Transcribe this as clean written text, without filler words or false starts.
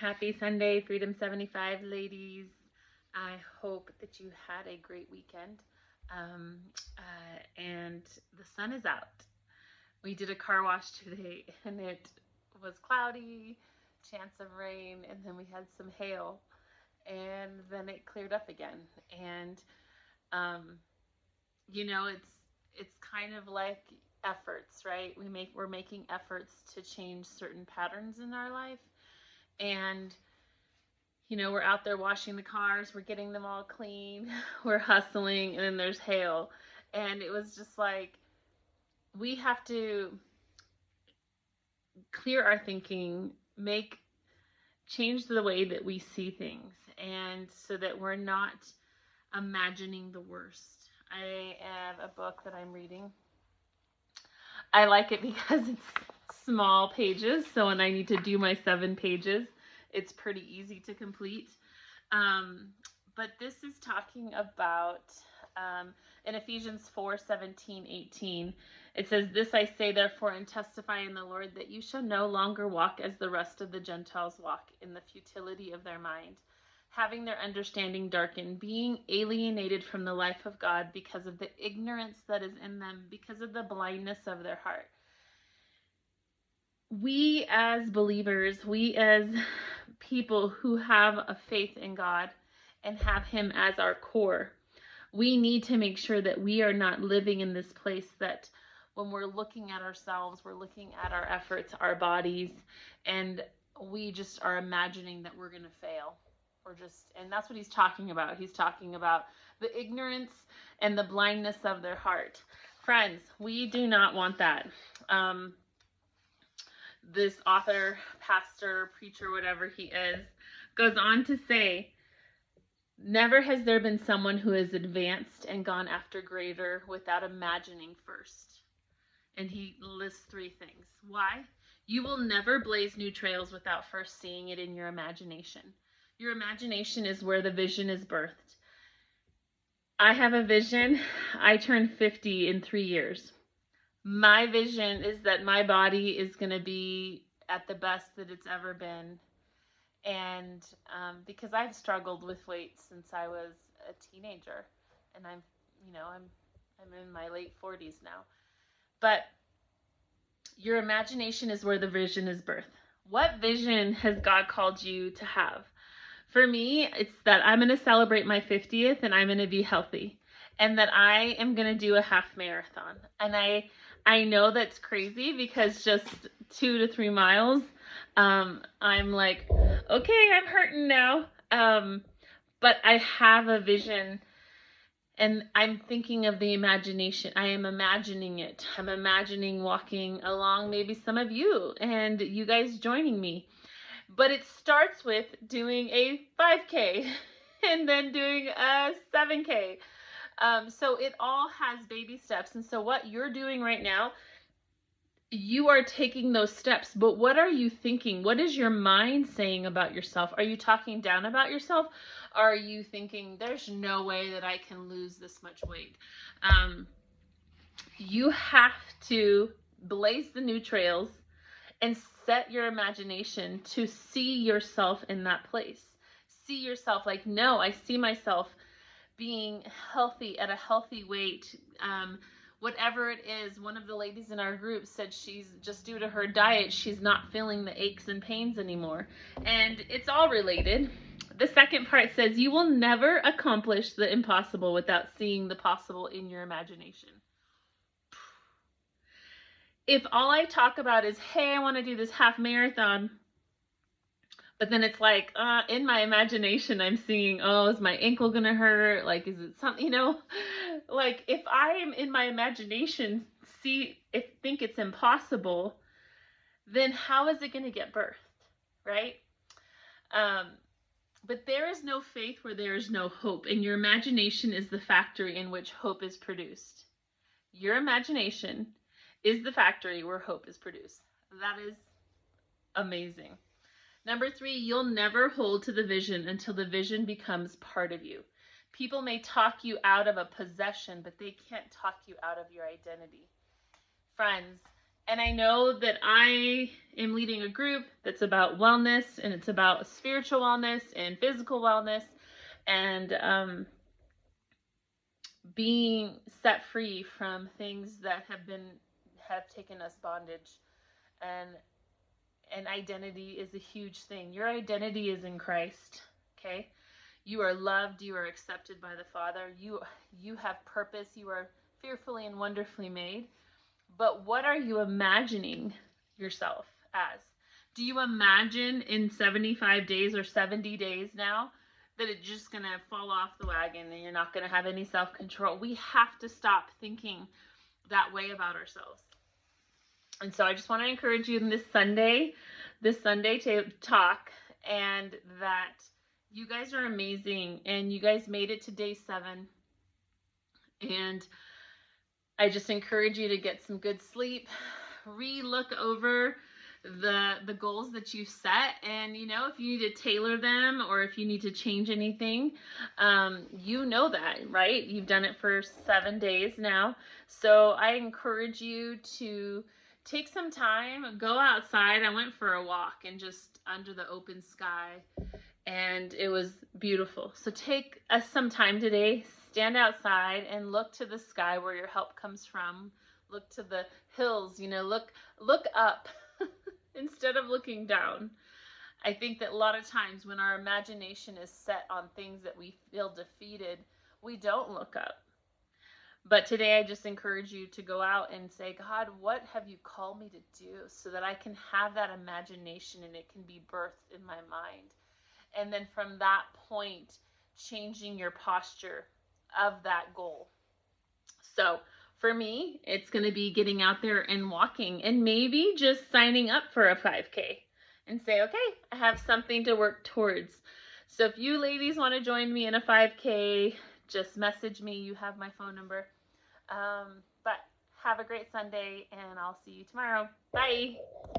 Happy Sunday, Freedom 75 ladies. I hope that you had a great weekend. Um, and the sun is out. We did a car wash today and it was cloudy, chance of rain, and then we had some hail, and then it cleared up again. And um, it's kind of like efforts, right? We're making efforts to change certain patterns in our life, and we're out there washing the cars, we're getting them all clean, we're hustling, and then there's hail. And it was just like, we have to clear our thinking, change the way that we see things, and so that we're not imagining the worst. I have a book that I'm reading. I like it because it's small pages, so when I need to do my 7 pages, it's pretty easy to complete. But this is talking about in Ephesians 4:17-18. It says, "This I say therefore and testify in the Lord, that you shall no longer walk as the rest of the Gentiles walk, in the futility of their mind, having their understanding darkened, being alienated from the life of God because of the ignorance that is in them, because of the blindness of their heart." We as believers, we as people who have a faith in God and have Him as our core, we need to make sure that we are not living in this place that when we're looking at ourselves, we're looking at our efforts, our bodies, and we just are imagining that we're going to fail. And that's what he's talking about. He's talking about the ignorance and the blindness of their heart. Friends, we do not want that. This author, pastor, preacher, whatever he is, goes on to say, "Never has there been someone who has advanced and gone after greater without imagining first." And he lists 3 things. Why? You will never blaze new trails without first seeing it in your imagination. Your imagination is where the vision is birthed. I have a vision. I turn 50 in 3 years. My vision is that my body is going to be at the best that it's ever been. And because I've struggled with weight since I was a teenager, and I'm in my late 40s now. But your imagination is where the vision is birthed. What vision has God called you to have? For me, it's that I'm going to celebrate my 50th and I'm going to be healthy, and that I am going to do a half marathon. And I know that's crazy, because just 2 to 3 miles, I'm like, okay, I'm hurting now. But I have a vision, and I'm thinking of the imagination. I am imagining it. I'm imagining walking along, maybe some of you, and you guys joining me. But it starts with doing a 5K and then doing a 7K. So it all has baby steps. And so what you're doing right now, you are taking those steps. But what are you thinking? What is your mind saying about yourself? Are you talking down about yourself? Are you thinking, there's no way that I can lose this much weight? You have to blaze the new trails and set your imagination to see yourself in that place. See yourself like, no, I see myself being healthy at a healthy weight. Whatever it is, one of the ladies in our group said she's just, due to her diet, she's not feeling the aches and pains anymore. And it's all related. The second part says, you will never accomplish the impossible without seeing the possible in your imagination. If all I talk about is, hey, I want to do this half marathon, but then it's like, in my imagination, I'm seeing, oh, is my ankle going to hurt? Like, is it something, like if I am in my imagination, think it's impossible, then how is it going to get birthed? Right? But there is no faith where there is no hope. And your imagination is the factory in which hope is produced. Your imagination is the factory where hope is produced. That is amazing. Number 3, you'll never hold to the vision until the vision becomes part of you. People may talk you out of a possession, but they can't talk you out of your identity. Friends, And I know that I am leading a group that's about wellness, and it's about spiritual wellness and physical wellness, and being set free from things that have taken us bondage. And identity is a huge thing. Your identity is in Christ. Okay, you are loved, you are accepted by the Father, you have purpose, you are fearfully and wonderfully made. But what are you imagining yourself as? Do you imagine in 75 days or 70 days now that it's just going to fall off the wagon and you're not going to have any self-control? We have to stop thinking that way about ourselves. And so I just want to encourage you in this Sunday talk, and that you guys are amazing, and you guys made it to day 7. And I just encourage you to get some good sleep, re-look over the goals that you set, and if you need to tailor them or if you need to change anything, you know that, right? You've done it for 7 days now. So I encourage you to take some time, go outside. I went for a walk and just under the open sky, and it was beautiful. So take some time today, stand outside and look to the sky where your help comes from. Look to the hills, look up instead of looking down. I think that a lot of times when our imagination is set on things that we feel defeated, we don't look up. But today I just encourage you to go out and say, God, what have you called me to do, so that I can have that imagination and it can be birthed in my mind. And then from that point, changing your posture of that goal. So for me, it's going to be getting out there and walking, and maybe just signing up for a 5K and say, okay, I have something to work towards. So if you ladies want to join me in a 5K, just message me. You have my phone number. But have a great Sunday, and I'll see you tomorrow. Bye.